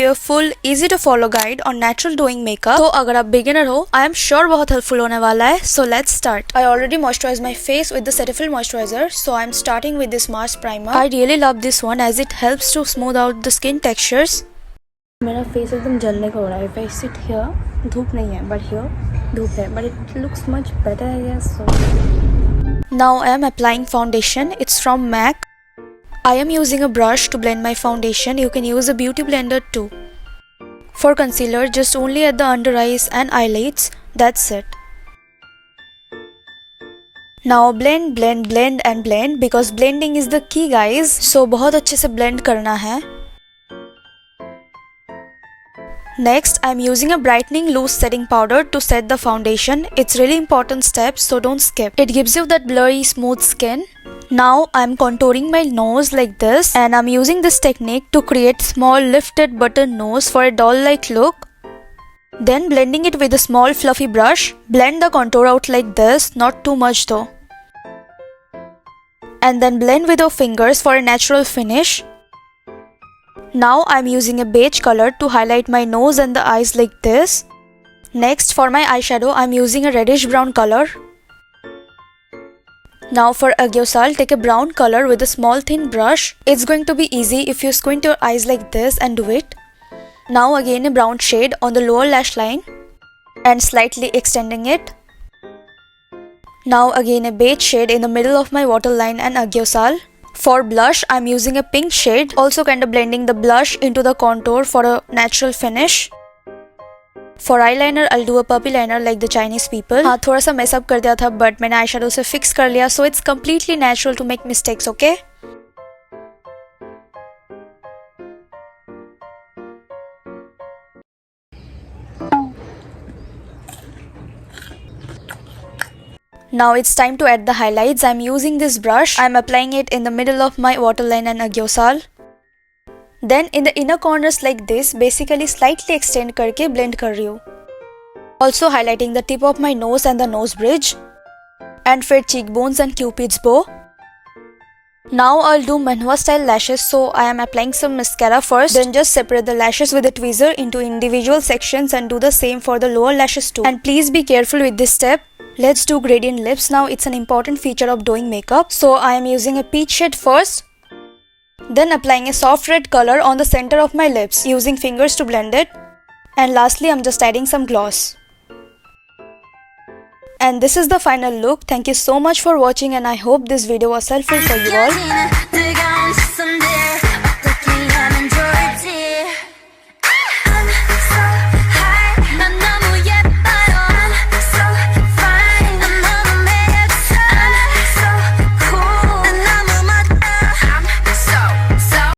you a full easy to follow guide on natural doing makeup. तो अगर आप beginner हो, I am sure बहुत helpful होने वाला है. So let's start. I already moisturized my face with the Cetaphil moisturizer, so I am starting with this Mars primer. I really love this one as it helps to smooth out the skin textures. मेरा face एकदम जलने का हो रहा है. If I sit here, धूप नहीं है, but here धूप है, but it looks much better I guess. So now I am applying foundation. It's from MAC. I am using a brush to blend my foundation. You can use a beauty blender too. For concealer, just only at the under eyes and eyelids. That's it. Now blend, blend, blend and blend because blending is the key guys. So बहुत अच्छे से blend करना है. Next, I am using a brightening loose setting powder to set the foundation. It's really important step, so don't skip. It gives you that blurry smooth skin. Now I am contouring my nose like this and I am using this technique to create small lifted button nose for a doll-like look. Then blending it with a small fluffy brush. Blend the contour out like this, not too much though. And then blend with your fingers for a natural finish. Now I am using a beige color to highlight my nose and the eyes like this. Next, for my eyeshadow I am using a reddish brown color. Now for aguasal, take a brown color with a small thin brush. It's going to be easy if you squint your eyes like this and do it. Now again a brown shade on the lower lash line and slightly extending it. Now again a beige shade in the middle of my waterline and aguasal. For blush, I'm using a pink shade, also kind of blending the blush into the contour for a natural finish. For eyeliner, I'll do a puppy liner like the Chinese people. हाँ थोड़ा सा mess up कर दिया था but मैंने eyeshadow से fix कर लिया, so it's completely natural to make mistakes, okay? Now it's time to add the highlights. I'm using this brush. I'm applying it in the middle of my waterline and aguasal. Then in the inner corners like this, basically slightly extend करके blend कर रही हूँ. Also highlighting the tip of my nose and the nose bridge. And फिर cheekbones and cupid's bow. Now I'll do manhwa style lashes, so I am applying some mascara first. Then just separate the lashes with a tweezer into individual sections and do the same for the lower lashes too. And please be careful with this step. Let's do gradient lips now. It's an important feature of doing makeup. So I am using a peach shade first. Then applying a soft red color on the center of my lips, using fingers to blend it. And lastly, I'm just adding some gloss. And this is the final look. Thank you so much for watching and I hope this video was helpful for you all.